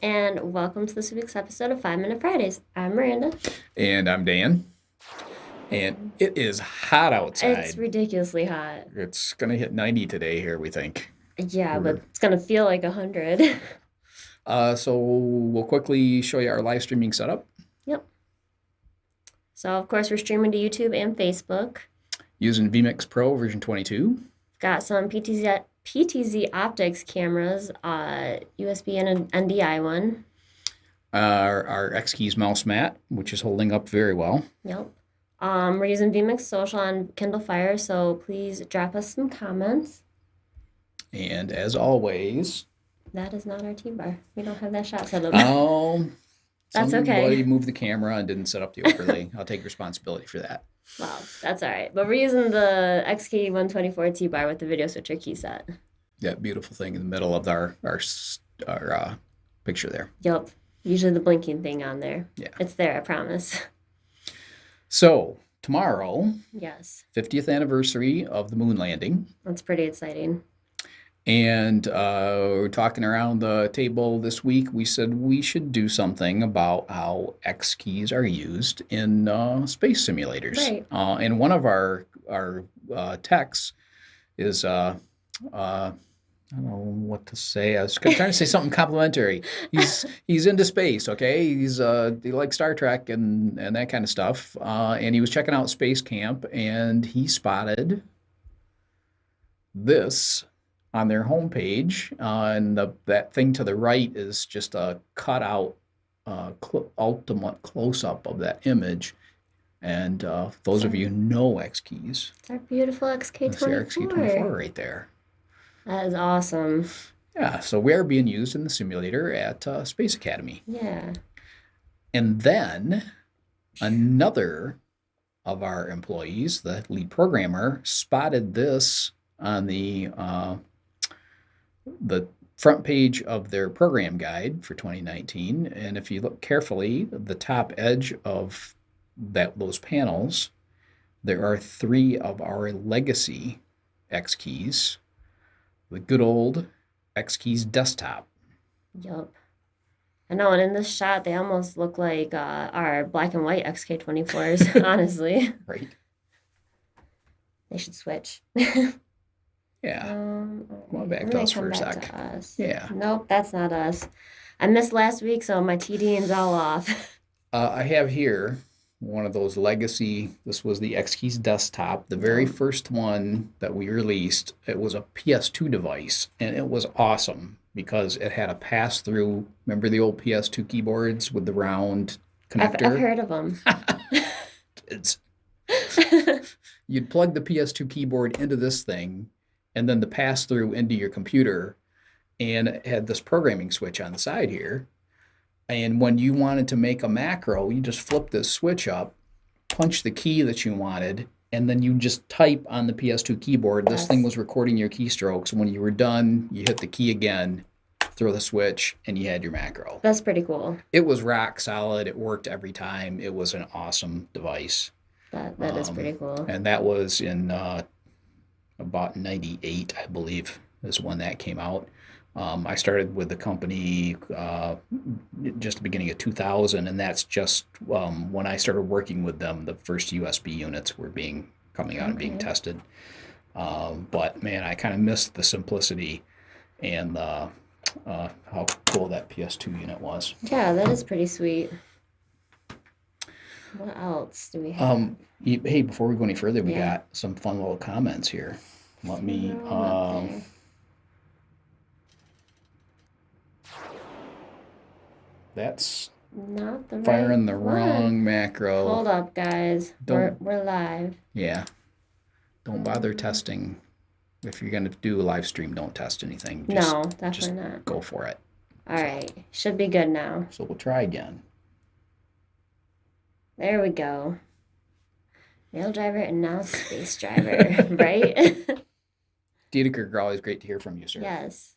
and welcome to this week's episode of 5 Minute Fridays. I'm Miranda. And I'm Dan. And it is hot It's outside. ridiculously hot. It's going to hit 90 today here, we think. Yeah, but We're, it's gonna feel like 100. so we'll quickly show you our live streaming setup Yep. So, of course, we're streaming to YouTube and Facebook. using vMix Pro version 22. Got some PTZ optics cameras, USB and an NDI one. Our X Keys mouse mat, which is holding up very well. Yep. We're using vMix Social on Kindle Fire, so please drop us some comments. And as always, That is not our T-bar. We don't have that shot set up. That's somebody okay. moved the camera and didn't set up the overlay. I'll take responsibility for that. Well, that's all right. But we're using the XK124 T-bar with the video switcher key set. That beautiful thing in the middle of our picture there. Yup. Usually the blinking thing on there. Yeah. It's there, I promise. So tomorrow, Yes. 50th anniversary of the moon landing. That's pretty exciting. And we're talking around the table this week. We said we should do something about how X keys are used in space simulators. Right. And one of our techs is I don't know what to say. I was trying to say something complimentary. He's into space, okay? He likes Star Trek and that kind of stuff. And he was checking out Space Camp, and he spotted this on their homepage, and that thing to the right is just a cutout, ultimate close-up of that image. And those of you who know X keys, It's our beautiful that's the XK24 XK24. right there. That is awesome. Yeah, so we are being used in the simulator at Space Academy. Yeah. And then another of our employees, the lead programmer, spotted this on the front page of their program guide for 2019. And if you look carefully, the top edge of those panels, there are 3 of our legacy X keys, the good old X keys desktop. Yup. I know, and in this shot, they almost look like our black and white XK24s, honestly. Right. They should switch. Yeah. Come on back Let to me us come for a back sec. to us. Yeah. Nope, that's not us. I missed last week, so my TDing's all off. I have here one of those legacy. This was the X keys desktop, the very first one that we released. It was a PS2 device, and it was awesome because it had a pass-through. Remember the old PS2 keyboards with the round I've connector? heard of them. It's You'd plug the PS2 keyboard into this thing, and then the pass-through into your computer, and it had this programming switch on the side here. And when you wanted to make a macro, you just flip this switch up, punch the key that you wanted, and then you just type on the PS2 keyboard. This thing was recording your keystrokes. When you were done, you hit the key again, throw the switch, and you had your macro. That's pretty cool. It was rock solid. It worked every time. It was an awesome device. That is pretty cool. And that was in about 98, I believe, is when that came out. I started with the company just the beginning of 2000, and that's just when I started working with them, the first USB units were coming out and being tested. But man, I kind of missed the simplicity and how cool that PS2 unit was. Yeah, that is pretty sweet. What else do we have? Hey, before we go any further, we Yeah. got some fun little comments here. Let me. They're all up there. That's Not the right firing the one. wrong macro. Hold up, guys. Don't- We're live. Yeah. Don't bother testing. If you're going to do a live stream, don't test anything. No, just definitely not. go for it. All right. Should be good now. So we'll try again. There we go. Mail driver and now space driver, right? Diedeker, always great to hear from you, sir. Yes.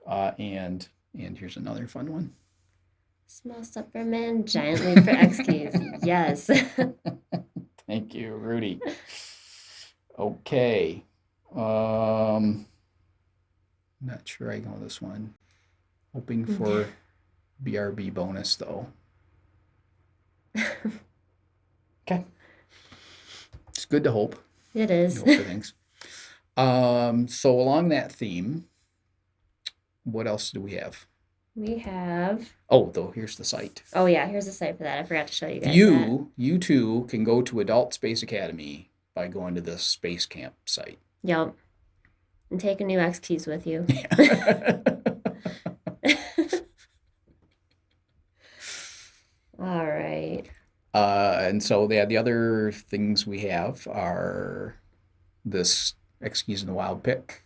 And here's another fun one. Small step for man, giant leap for X keys. Yes. Thank you, Rudy. Okay. Not sure I know this one. Hoping for BRB bonus though. Okay. It's good to hope. It is. Hope for things. So along that theme, what else do we have? We have. Oh, though, here's the site. Oh yeah, here's the site for that. I forgot to show you guys that. You too can go to Adult Space Academy by going to the Space Camp site. Yep. And take a new X keys with you. All right. And so the other things we have are this X Keys in the Wild pick.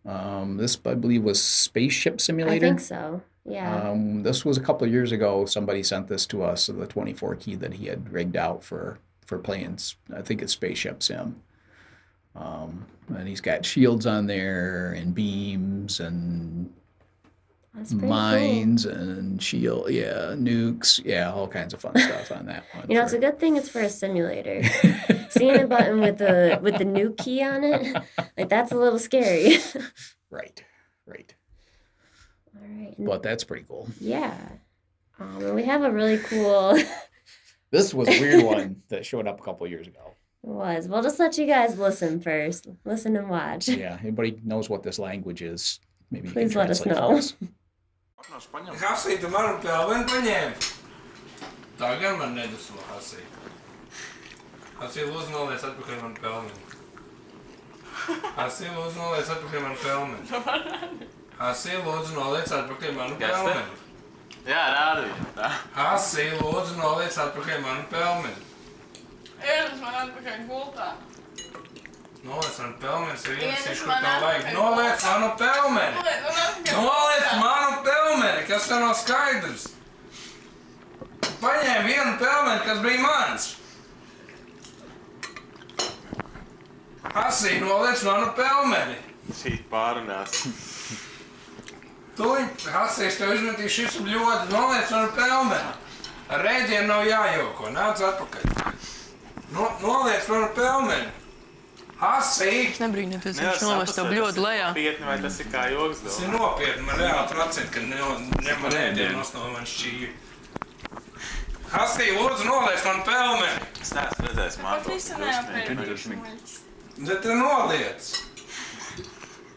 This I believe was Spaceship Simulator. I think so. Yeah. This was a couple of years ago. Somebody sent this to us, the 24 key that he had rigged out for playing. I think it's Spaceship Sim. And he's got shields on there and beams and mines and shield, nukes, all kinds of fun stuff on that one. It's a good thing it's for a simulator. Seeing a button with the nuke key on it, like that's a little scary. Right. All right. But that's pretty cool. Yeah. And we have a really cool. This was a weird one that showed up a couple of years ago. It was. We'll just let you guys listen first. Listen and watch. Yeah. Anybody knows what this language is? Maybe please let us know. Hasī, tu manu pelveni paņēmi? Tā gan man nedusmo, Hasī. Hasī, lūdzu noliec atpakaļ manu pelveni. Hasī, lūdzu noliec atpakaļ manu pelveni. Hasī, lūdzu noliec atpakaļ manu pelveni. Jā, rādi. Hasī, lūdzu noliec atpakaļ manu pelveni. Ienes man atpakaļ gultā. Noliec manu pelmeni, es ienesīšu, kur tā vajag. Noliec manu pelmeni! Noliec manu pelmeni, kas tā nav skaidrs. Paņēmi vienu pelmeni, kas bija mans. Hasī, noliec manu pelmeni. Šī pārunās. Tuliņ, Hasī, es tev izmetīšu šis bļodi, noliec manu pelmeni. Ar rēģiem nav jājoko, nāc atpakaļ. Noliec manu pelmeni. Hasī! Es nebrīnu, pēc viņš nomest tev bļodu lejā. Nopietni, vai tas ir kā joks, Tas ir nopietni, man reāli tracīt, ka nevar ēdienos no man šķīvi. Hasī, lūdzu, noliec man pelmeni! Es neesmu redzējis Pat visi neapēdīšu. Bet te noliec!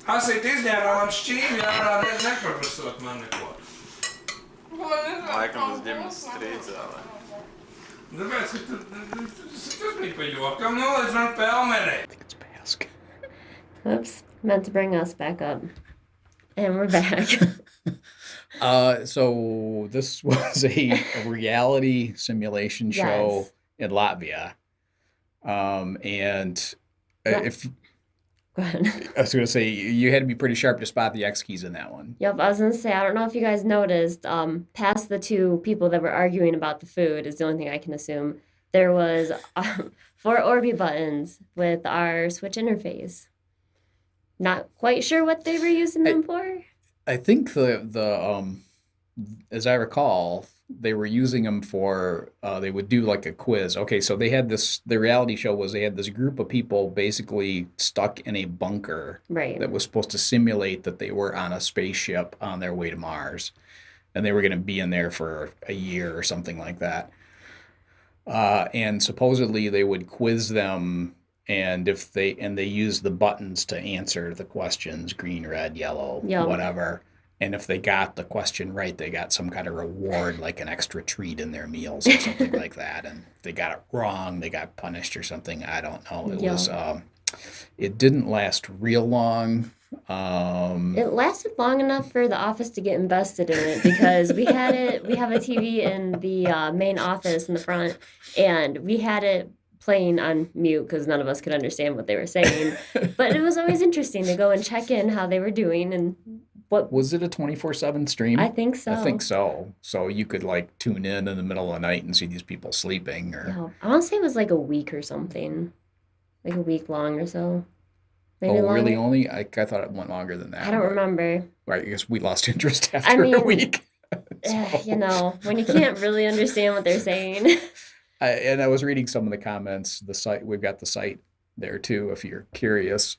Hasī, izņēmā man šķīvi ārā, nepaprasot man neko. Laikam tas ģimenes strīdzēlē. Tāpēc, ka tas bija pa jokam, noliec man pelmeni! Oops, meant to bring us back up. And we're back. So this was a reality simulation show in Latvia. And if Go ahead. I was going to say, you had to be pretty sharp to spot the X keys in that one. Yep, I was going to say, I don't know if you guys noticed, past the two people that were arguing about the food is the only thing I can assume. There was 4 Orbi buttons with our Switch interface. Not quite sure what they were using them for. I think the as I recall, they were using them for they would do like a quiz. Okay, so they had the reality show was they had this group of people basically stuck in a bunker that was supposed to simulate that they were on a spaceship on their way to Mars, and they were going to be in there for a year or something like that. And supposedly they would quiz them, and they used the buttons to answer the questions, green, red, yellow, whatever. And if they got the question right, they got some kind of reward, like an extra treat in their meals or something like that. And if they got it wrong, they got punished or something. I don't know. It was it didn't last real long. It lasted long enough for the office to get invested in it, because we have a TV in the main office in the front, and we had it playing on mute because none of us could understand what they were saying. But it was always interesting to go and check in how they were doing. And what was it, a 24/7 stream? I think so. I think so. So you could like tune in the middle of the night and see these people sleeping. Or I want to say it was like a week or something, like a week long or so. Maybe longer? Really? Only? I thought it went longer than that. I don't remember. Right, I guess we lost interest after a week. So. When you can't really understand what they're saying. And I was reading some of the comments. The site, we've got the site there too, if you're curious.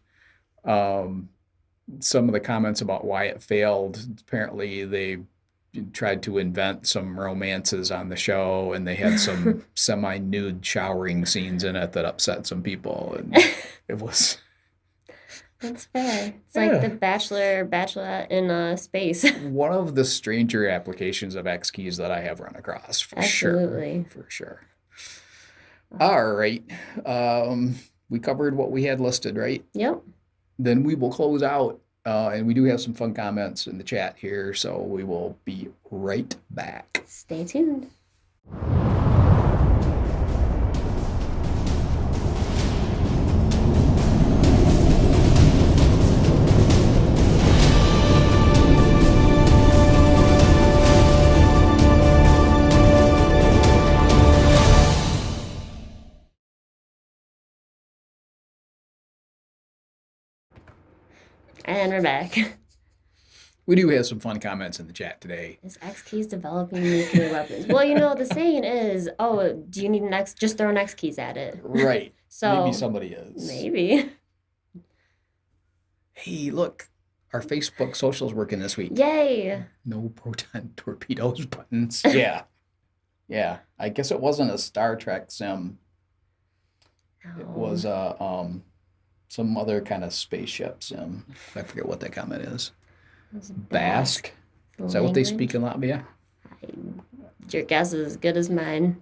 some of the comments about why it failed. Apparently, they tried to invent some romances on the show, and they had some semi-nude showering scenes in it that upset some people, and it was. That's fair. It's like the Bachelor, Bachelorette in space. One of the stranger applications of X keys that I have run across, for Absolutely. sure. For sure. All right. We covered what we had listed, right? Yep. Then we will close out. And we do have some fun comments in the chat here, so we will be right back. Stay tuned. And we're back. We do have some fun comments in the chat today. Is X keys developing nuclear weapons? Well, you know, the saying is, oh, do you need an X? Just throw an X keys at it. Right. So maybe somebody is. Maybe. Hey, look. Our Facebook social's working this week. Yay. No proton torpedoes buttons. Yeah. Yeah. I guess it wasn't a Star Trek sim. No. It was some other kind of spaceship sim. I forget what that comment is. Basque. Is that what they speak in Latvia? Your guess is as good as mine.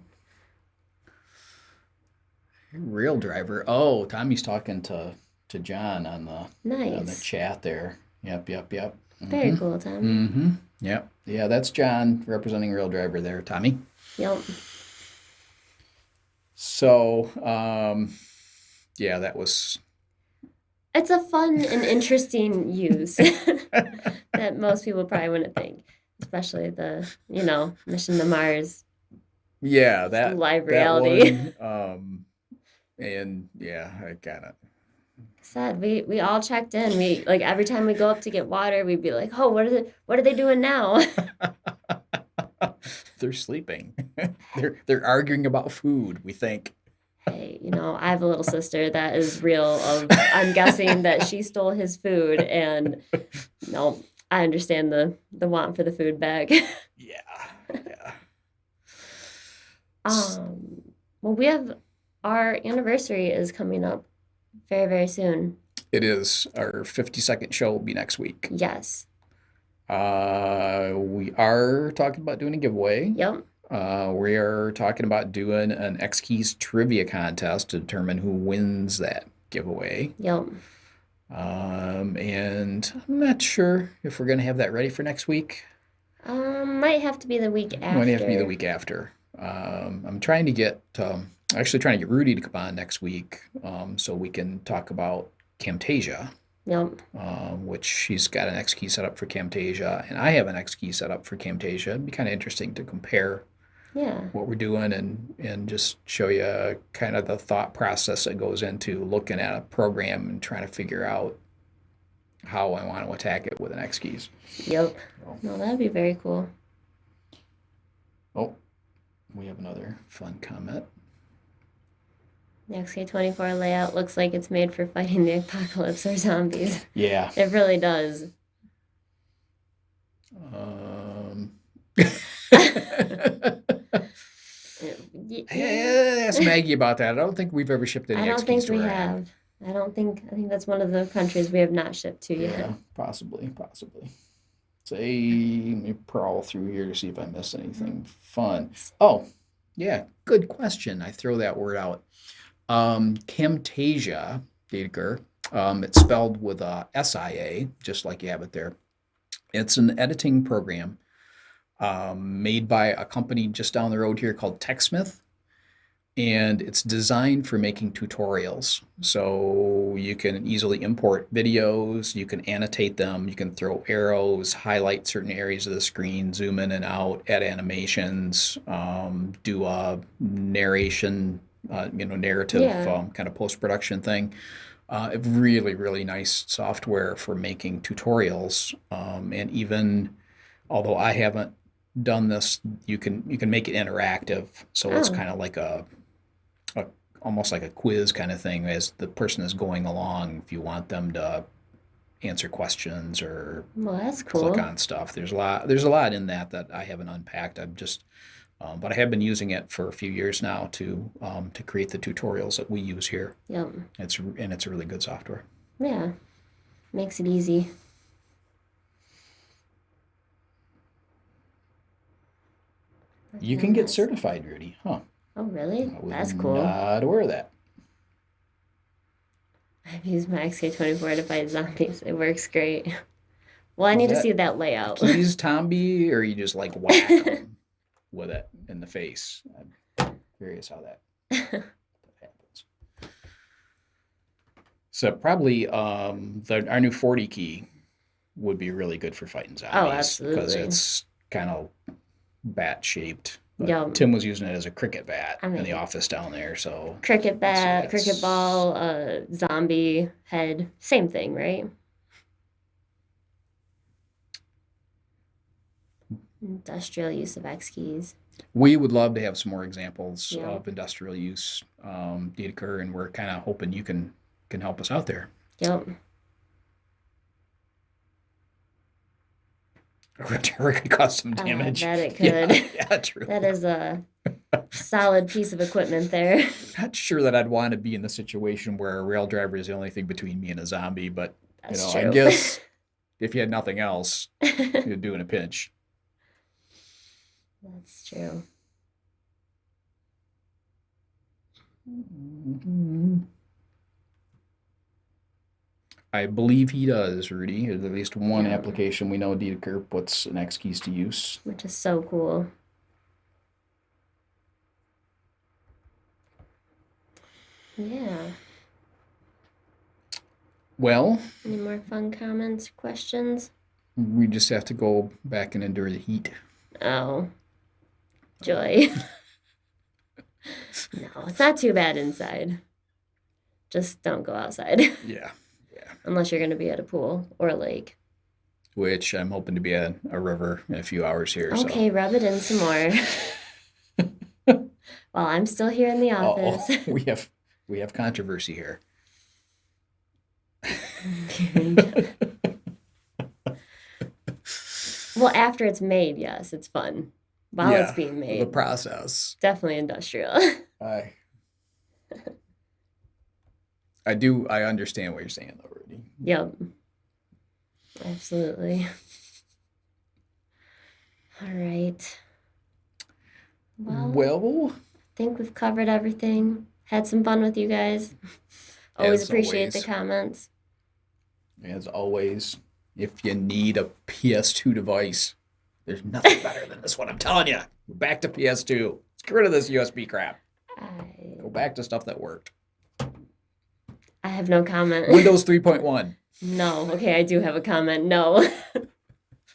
Real driver. Oh, Tommy's talking to John on the chat there. Yep. Very cool, Tommy. Mm-hmm. Yep. Yeah, that's John representing Real Driver there, Tommy. Yep. So, yeah, that was. It's a fun and interesting use that most people probably wouldn't think, especially the, mission to Mars. Yeah, that live reality. One, and yeah, I got it. Sad. We all checked in. We like every time we go up to get water, we'd be like, "Oh, what are they doing now?" They're sleeping. They're arguing about food, we think. Hey, I have a little sister that is real. I'm guessing that she stole his food, and no, I understand the want for the food back. Yeah. Well, we have our anniversary is coming up very, very soon. It is. Our 52nd show will be next week. Yes. We are talking about doing a giveaway. Yep. We are talking about doing an X Keys trivia contest to determine who wins that giveaway. Yep. And I'm not sure if we're going to have that ready for next week. Might have to be the week after. Might have to be the week after. I'm trying to get Rudy to come on next week, so we can talk about Camtasia. Yep. Which she's got an X key set up for Camtasia, and I have an X key set up for Camtasia. It'd be kind of interesting to compare what we're doing and just show you kind of the thought process that goes into looking at a program and trying to figure out how I want to attack it with an X keys. Yep. No, that'd be very cool. Oh, we have another fun comment. The XK24 layout looks like it's made for fighting the apocalypse or zombies. Yeah. It really does. Ask Maggie about that. I don't think we've ever shipped any X keys to Iran. I think that's one of the countries we have not shipped to yet. Yeah, possibly. Say, let me prowl through here to see if I missed anything fun. Oh, yeah, good question. I throw that word out. Camtasia, Dedeker, it's spelled with a S-I-A, just like you have it there. It's an editing program made by a company just down the road here called TechSmith. And it's designed for making tutorials. So you can easily import videos, you can annotate them, you can throw arrows, highlight certain areas of the screen, zoom in and out, add animations, do a narration, narrative kind of post-production thing. Really, really nice software for making tutorials. And even, although I haven't done this, you can make it interactive. So it's kind of like almost like a quiz kind of thing as the person is going along. If you want them to answer questions or Well, that's click cool. on stuff. There's a lot in that I haven't unpacked. But I have been using it for a few years now to create the tutorials that we use here. Yep. It's a really good software. Yeah. Makes it easy. You can get certified, Rudy. Huh? Oh, really? I was That's cool. not aware of that. I've used my XK24 to fight zombies. It works great. Well, I Is need to that see that layout. Keys Tomby, or you just like whack 'em with it in the face? I'm curious how that happens. So probably our new 40 key would be really good for fighting zombies because absolutely. it's kind of bat shaped. Yeah. Tim was using it as a cricket bat I in mean- the office down there. So Cricket bat, that's- cricket ball, zombie head. Same thing, right? Industrial use of X keys. we would love to have some more examples Yeah. of industrial use, Dedeker, and we're kind of hoping you can help us out there. Yep. Rhetoric custom damage. bet it Yeah, could. yeah, true. That is a solid piece of equipment there. Not sure that I'd want to be in the situation where a rail driver is the only thing between me and a zombie, but That's I true. guess if you had nothing else, you'd do in a pinch. That's true. I believe he does, Rudy. There's at least one Yeah. application we know Dedeker puts an X keys to use. Which is so cool. Yeah. Well, Any more fun comments, questions? we just have to go back and endure the heat. Oh. Joy. No, it's not too bad inside. Just don't go outside Yeah. unless you're going to be at a pool or a lake. Which I'm hoping to be at a river in a few hours here. Okay, rub it in some more. While I'm still here in the So. office. We have controversy here. Well, after it's made, yes, it's fun. While it's being The made, process. definitely industrial. I understand what you're saying though, Rudy. Yep. Absolutely. All right. Well, I think we've covered everything. Had some fun with you guys. Always As appreciate the always. comments. As always, if you need a PS2 device, there's nothing better than this one. I'm telling you. Go back to PS2. Let's get rid of this USB crap. Go back to stuff that worked. I have no comment. Windows 3.1. No. Okay, I do have a comment. No.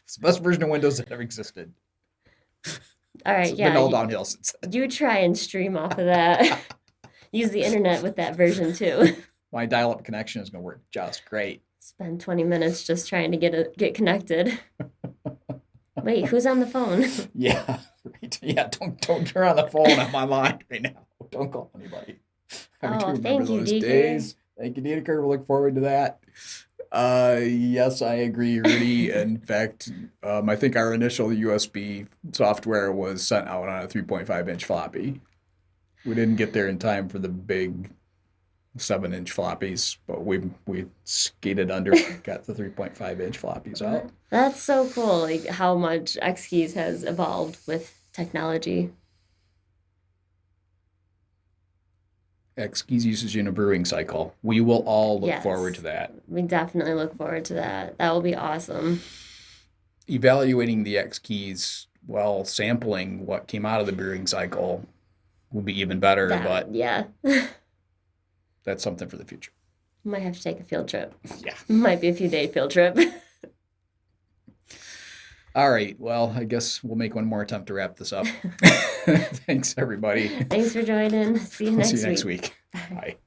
It's the best version of Windows that ever existed. All right, It's yeah. been all downhill since then. You try and stream off of that. Use the internet with that version too. My dial-up connection is going to work just great. Spend 20 minutes just trying to get connected. Wait, who's on the phone? Yeah, right. Yeah, don't turn on the phone on my line right now. Don't call anybody. I do Oh, remember thank you, those Deeker. days. Thank you, Deeker. We look forward to that. Yes, I agree, Rudy. In fact, I think our initial USB software was sent out on a 3.5-inch floppy. We didn't get there in time for the big 7-inch floppies, but we skated under, got the 3.5-inch floppies out. That's so cool, like how much X-Keys has evolved with technology. X-Keys uses in a brewing cycle. We will all look Yes. forward to that. We definitely look forward to that. That will be awesome. Evaluating the X-Keys while sampling what came out of the brewing cycle will be even better, but Yeah. that's something for the future. Might have to take a field trip. Yeah. Might be a few day field trip. All right. Well, I guess we'll make one more attempt to wrap this up. Thanks, everybody. Thanks for joining. See you We'll next see you week. next week. Bye.